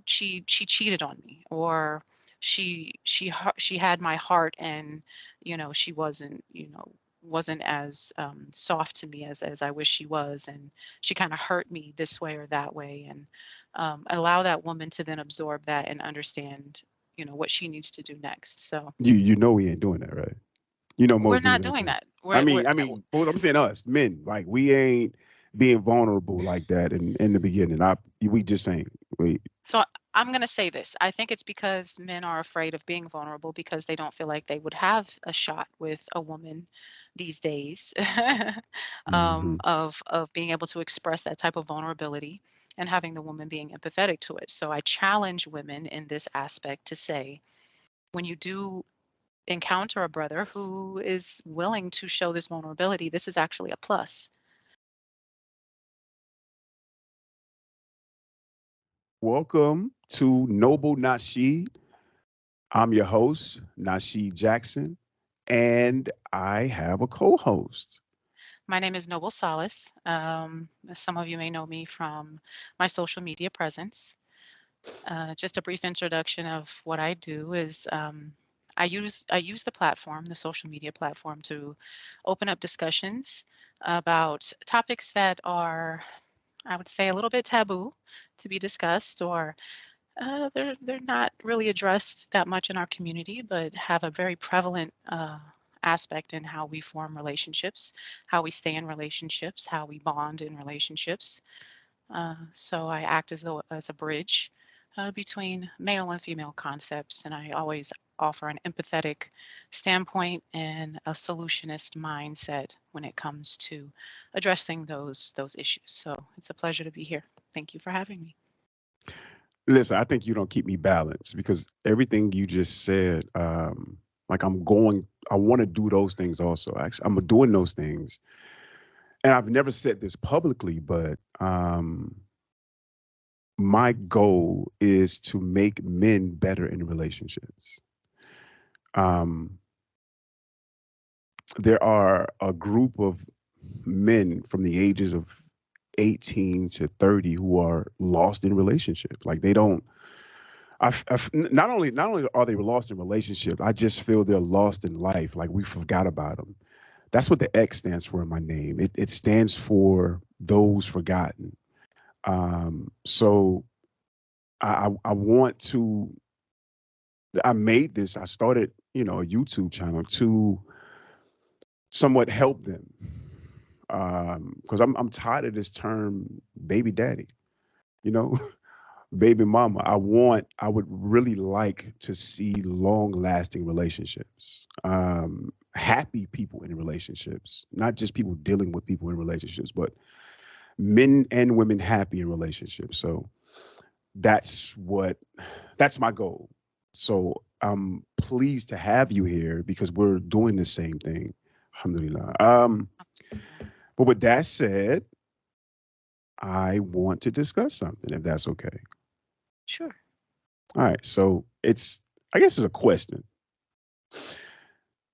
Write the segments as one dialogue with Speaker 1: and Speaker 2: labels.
Speaker 1: she cheated on me, or she had my heart, and she wasn't as soft to me as I wish she was, and she kind of hurt me this way or that way, and allow that woman to then absorb that and understand what she needs to do next. So
Speaker 2: You know we ain't doing that, right? You know
Speaker 1: we're
Speaker 2: most
Speaker 1: not
Speaker 2: dudes ain't
Speaker 1: doing
Speaker 2: doing.
Speaker 1: that.
Speaker 2: Well, I'm saying us men, like we ain't being vulnerable like that in the beginning. We just ain't. We
Speaker 1: So I'm going to say this. I think it's because men are afraid of being vulnerable because they don't feel like they would have a shot with a woman these days,
Speaker 2: hmm
Speaker 1: of being able to express that type of vulnerability and having the woman being empathetic to it. So I challenge women in this aspect to say, when you do encounter a brother who is willing to show this vulnerability, this is actually a plus.
Speaker 2: Welcome to Noble Nasheed. I'm your host, Nasheed Jackson, and I have a co-host.
Speaker 1: My name is Noble Solace. Some of you may know me from my social media presence. Just a brief introduction of what I do is I use the platform, the social media platform, to open up discussions about topics that are, I would say, a little bit taboo to be discussed, or they're not really addressed that much in our community, but have a very prevalent aspect in how we form relationships, how we stay in relationships, how we bond in relationships. So I act as a bridge between male and female concepts, and I always offer an empathetic standpoint and a solutionist mindset when it comes to addressing those issues. So it's a pleasure to be here. Thank you for having me.
Speaker 2: Listen, I think you don't keep me balanced because everything you just said, like I want to do those things also. Actually, I'm doing those things, and I've never said this publicly, but my goal is to make men better in relationships. Um, there are a group of men from the ages of 18 to 30 who are lost in relationships. Like they don't. Not only are they lost in relationships, I just feel they're lost in life. Like we forgot about them. That's what the X stands for in my name. It stands for those forgotten. So I want to. I made this. I started, a YouTube channel to somewhat help them, because I'm tired of this term, baby daddy. You know, baby mama. I would really like to see long lasting relationships, happy people in relationships, not just people dealing with people in relationships, but men and women happy in relationships. So that's what that's my goal. So I'm pleased to have you here because we're doing the same thing. Alhamdulillah.
Speaker 1: Yeah.
Speaker 2: But with that said, I want to discuss something if that's okay.
Speaker 1: Sure.
Speaker 2: All right. So I guess it's a question.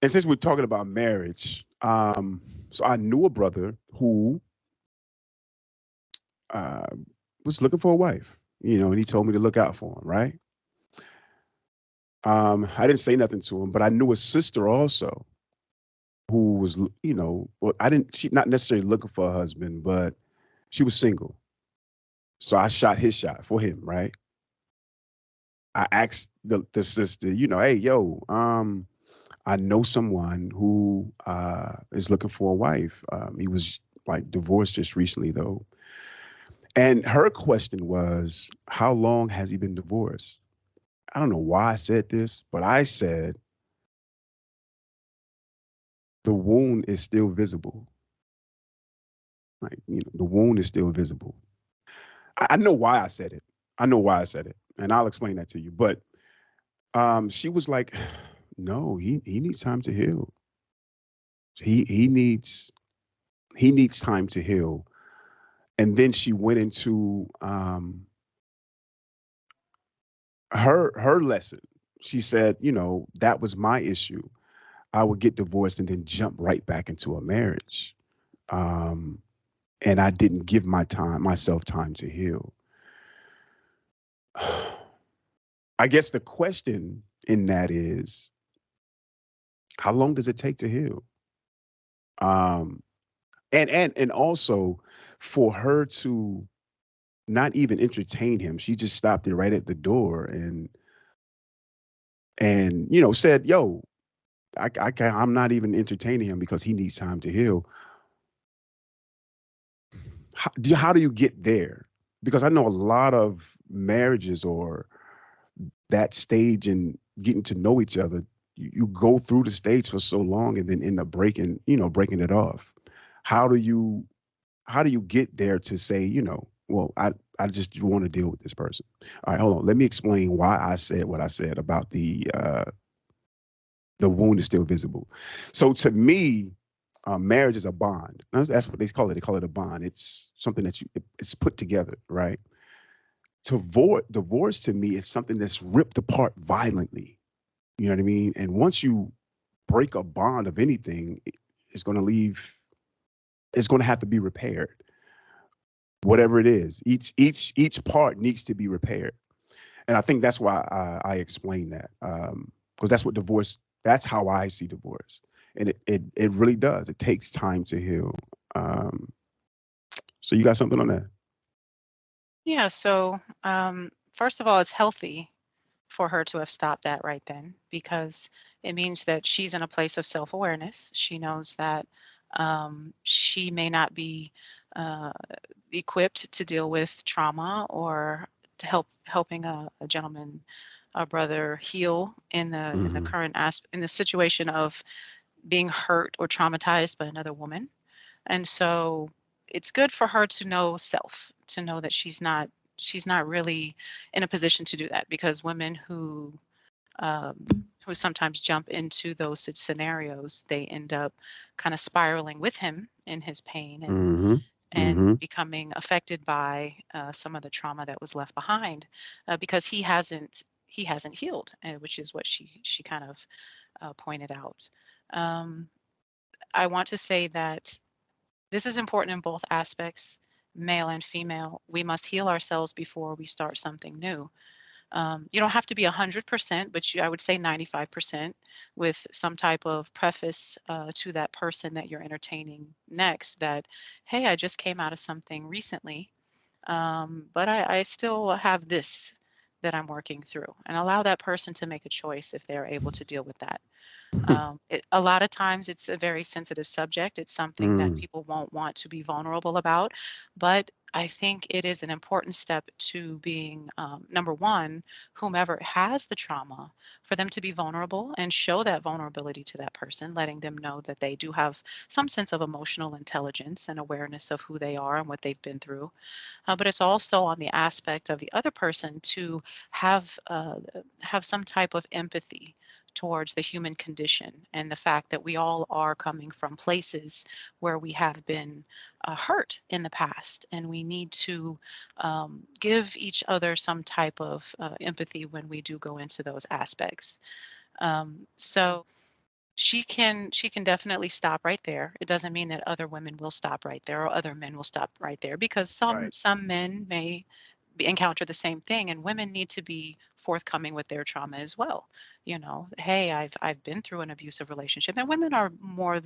Speaker 2: And since we're talking about marriage, so I knew a brother who uh, was looking for a wife, and he told me to look out for him, right? I didn't say nothing to him, but I knew a sister also who was, well, she not necessarily looking for a husband, but she was single. So I shot his shot for him, right? I asked the sister, hey, yo, I know someone who is looking for a wife. He was like divorced just recently, though. And her question was, how long has he been divorced? I don't know why I said this, but I said, the wound is still visible. Like, the wound is still visible. I know why I said it. I know why I said it. And I'll explain that to you. But she was like, no, he needs time to heal. He he needs he needs time to heal. And then she went into her lesson. She said, that was my issue. I would get divorced and then jump right back into a marriage. Um, and I didn't give myself time to heal. I guess the question in that is, how long does it take to heal? Um, and also for her to not even entertain him, she just stopped it right at the door and said, "Yo, I'm not even entertaining him because he needs time to heal." How do you get there? Because I know a lot of marriages or that stage and getting to know each other, you go through the stage for so long and then end up breaking it off. How do you how do you get there to say, well, I just want to deal with this person? All right, hold on. Let me explain why I said what I said about the wound is still visible. So to me, marriage is a bond. That's what they call it. They call it a bond. It's something that it's put together, right? Divorce to me is something that's ripped apart violently. You know what I mean? And once you break a bond of anything, it's going to leave. It's going to have to be repaired, whatever it is. Each part needs to be repaired, and I think that's why I explain that, because that's what divorce. That's how I see divorce, and it really does. It takes time to heal. Um, so you got something on that?
Speaker 1: Yeah, so first of all, it's healthy for her to have stopped that right then because it means that she's in a place of self-awareness. She knows that she may not be uh, equipped to deal with trauma or to helping a gentleman, a brother heal in the
Speaker 2: Hmm.
Speaker 1: current in the situation of being hurt or traumatized by another woman. And so it's good for her to know self, to know that she's not really in a position to do that because women who sometimes jump into those scenarios, they end up kind of spiraling with him in his pain
Speaker 2: Hmm.
Speaker 1: and
Speaker 2: Hmm.
Speaker 1: becoming affected by some of the trauma that was left behind because he hasn't healed, which is what she kind of pointed out. Um, I want to say that this is important in both aspects, male and female. We must heal ourselves before we start something new. You don't have to be 100%, but I would say 95% with some type of preface to that person that you're entertaining next that, hey, I just came out of something recently, but I still have this that I'm working through. And allow that person to make a choice if they're able to deal with that. A lot of times it's a very sensitive subject. It's something that
Speaker 2: Mm.
Speaker 1: people won't want to be vulnerable about. But I think it is an important step to being, number one, whomever has the trauma, for them to be vulnerable and show that vulnerability to that person, letting them know that they do have some sense of emotional intelligence and awareness of who they are and what they've been through. But it's also on the aspect of the other person to have some type of empathy towards the human condition and the fact that we all are coming from places where we have been hurt in the past, and we need to give each other some type of empathy when we do go into those aspects. So she can definitely stop right there. It doesn't mean that other women will stop right there or other men will stop right there because some
Speaker 2: Right.
Speaker 1: some men may encounter the same thing, and women need to be forthcoming with their trauma as well. Hey, I've been through an abusive relationship, and women are more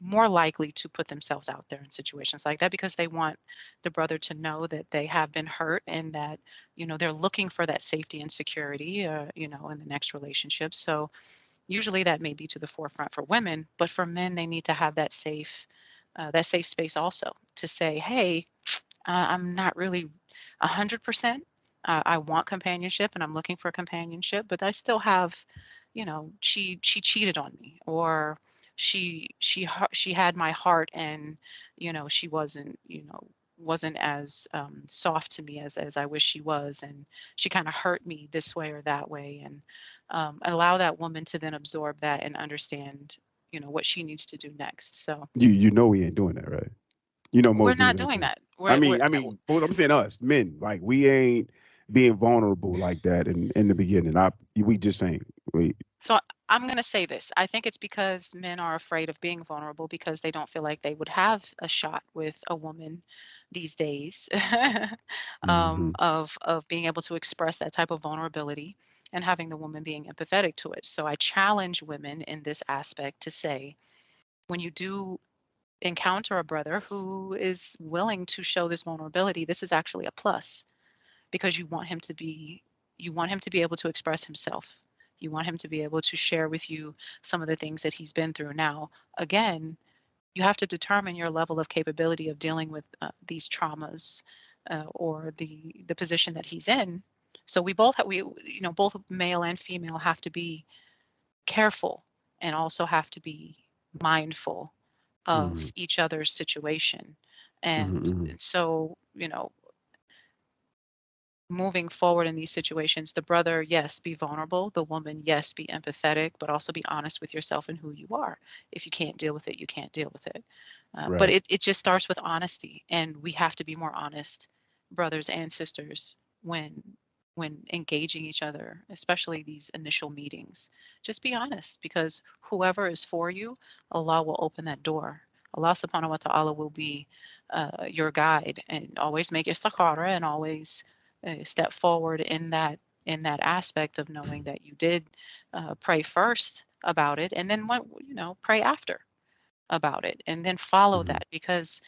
Speaker 1: more likely to put themselves out there in situations like that because they want the brother to know that they have been hurt and that they're looking for that safety and security in the next relationship. So usually that may be to the forefront for women, but for men, they need to have that safe space also to say, "Hey, I'm not really 100%. I want companionship and I'm looking for companionship, but I still have, she cheated on me, or she had my heart, and she wasn't as soft to me as I wish she was, and she kind of hurt me this way or that way." And allow that woman to then absorb that and understand, what she needs to do next. So
Speaker 2: You know we ain't doing that, right? You know
Speaker 1: we're
Speaker 2: most
Speaker 1: not
Speaker 2: dudes ain't
Speaker 1: doing
Speaker 2: doing.
Speaker 1: that.
Speaker 2: I
Speaker 1: We're
Speaker 2: mean, I mean, but I'm saying us men, like we ain't being vulnerable like that in the beginning. We just ain't. We.
Speaker 1: So I'm going to say this. I think it's because men are afraid of being vulnerable because they don't feel like they would have a shot with a woman these days
Speaker 2: Hmm.
Speaker 1: of being able to express that type of vulnerability and having the woman being empathetic to it. So I challenge women in this aspect to say, when you do encounter a brother who is willing to show this vulnerability, this is actually a plus because you want him to be able to express himself. You want him to be able to share with you some of the things that he's been through. Now, again, you have to determine your level of capability of dealing with these traumas or the position that he's in. So we both have, we you know both male and female have to be careful and also have to be mindful of
Speaker 2: Hmm.
Speaker 1: each other's situation. And
Speaker 2: Hmm.
Speaker 1: so, moving forward in these situations, the brother, yes, be vulnerable. The woman, yes, be empathetic, but also be honest with yourself and who you are. If you can't deal with it, you can't deal with it. But
Speaker 2: Right.
Speaker 1: it just starts with honesty, and we have to be more honest, brothers and sisters, when engaging each other, especially these initial meetings. Just be honest, because whoever is for you, Allah will open that door. Allah subhanahu wa ta'ala will be your guide, and always make istikhara and always step forward in that aspect of knowing that you did pray first about it, and then what pray after about it, and then follow
Speaker 2: Hmm.
Speaker 1: that, because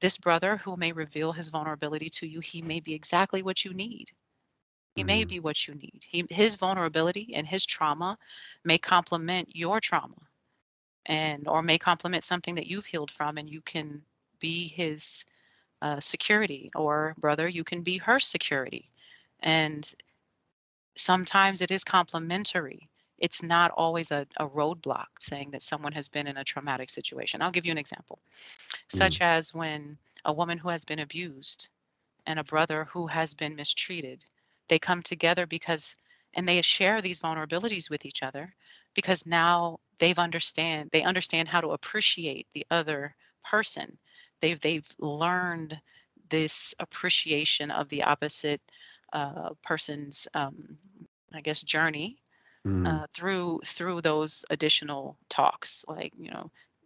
Speaker 1: this brother who may reveal his vulnerability to you, he may be exactly what you need. He may
Speaker 2: Hmm.
Speaker 1: be what you need. His vulnerability and his trauma may complement your trauma, and or may complement something that you've healed from, and you can be his security, or brother, you can be her security. And sometimes it is complementary. It's not always a roadblock saying that someone has been in a traumatic situation. I'll give you an example, such as when a woman who has been abused and a brother who has been mistreated, they come together because, and they share these vulnerabilities with each other, because now they understand how to appreciate the other person. They've learned this appreciation of the opposite person's I guess journey
Speaker 2: Hmm.
Speaker 1: through those additional talks, like,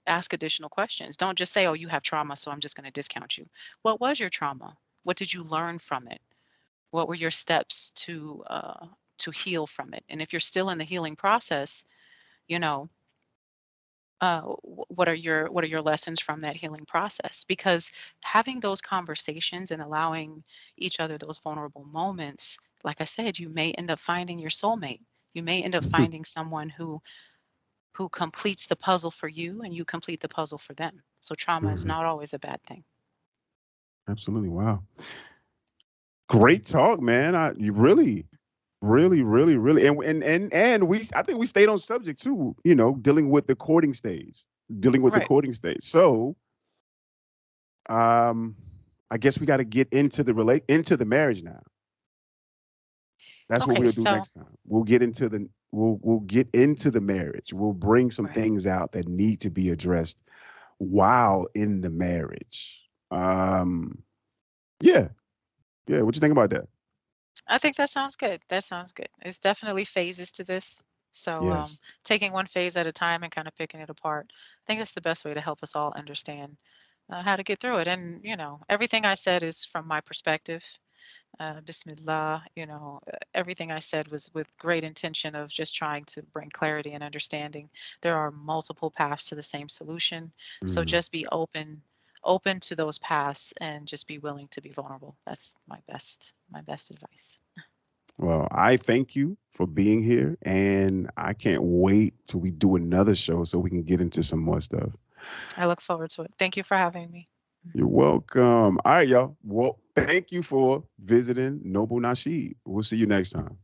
Speaker 1: ask additional questions. Don't just say, oh, you have trauma, so I'm just going to discount you. What was your trauma? What did you learn from it? What were your steps to heal from it? And if you're still in the healing process, you know what are your lessons from that healing process? Because having those conversations and allowing each other those vulnerable moments, like I said, you may end up finding your soulmate. You may end up
Speaker 2: Hmm.
Speaker 1: finding someone who completes the puzzle for you, and you complete the puzzle for them. So trauma is
Speaker 2: Hmm.
Speaker 1: not always a bad thing.
Speaker 2: Absolutely. Wow. Great talk, man. You really, really, really, really, and I think we stayed on subject too. Dealing with the courting stage, dealing with the
Speaker 1: Right.
Speaker 2: courting stage. So, um, I guess we got to get into the marriage now. That's what
Speaker 1: Okay.
Speaker 2: we'll do
Speaker 1: So
Speaker 2: next time. We'll get into the marriage. We'll bring some
Speaker 1: right.
Speaker 2: things out that need to be addressed while in the marriage. Yeah, yeah. What you think about that?
Speaker 1: I think that sounds good. That sounds good. It's definitely phases to this. So
Speaker 2: Yes.
Speaker 1: taking one phase at a time and kind of picking it apart, I think that's the best way to help us all understand how to get through it. And everything I said is from my perspective. Bismillah, everything I said was with great intention of just trying to bring clarity and understanding. There are multiple paths to the same solution. So
Speaker 2: Mhm.
Speaker 1: just be open to those paths and just be willing to be vulnerable. That's my best advice.
Speaker 2: Well, I thank you for being here, and I can't wait till we do another show so we can get into some more stuff.
Speaker 1: I look forward to it. Thank you for having me.
Speaker 2: You're welcome. All right, y'all. Well, thank you for visiting Noble Nasheed. We'll see you next time.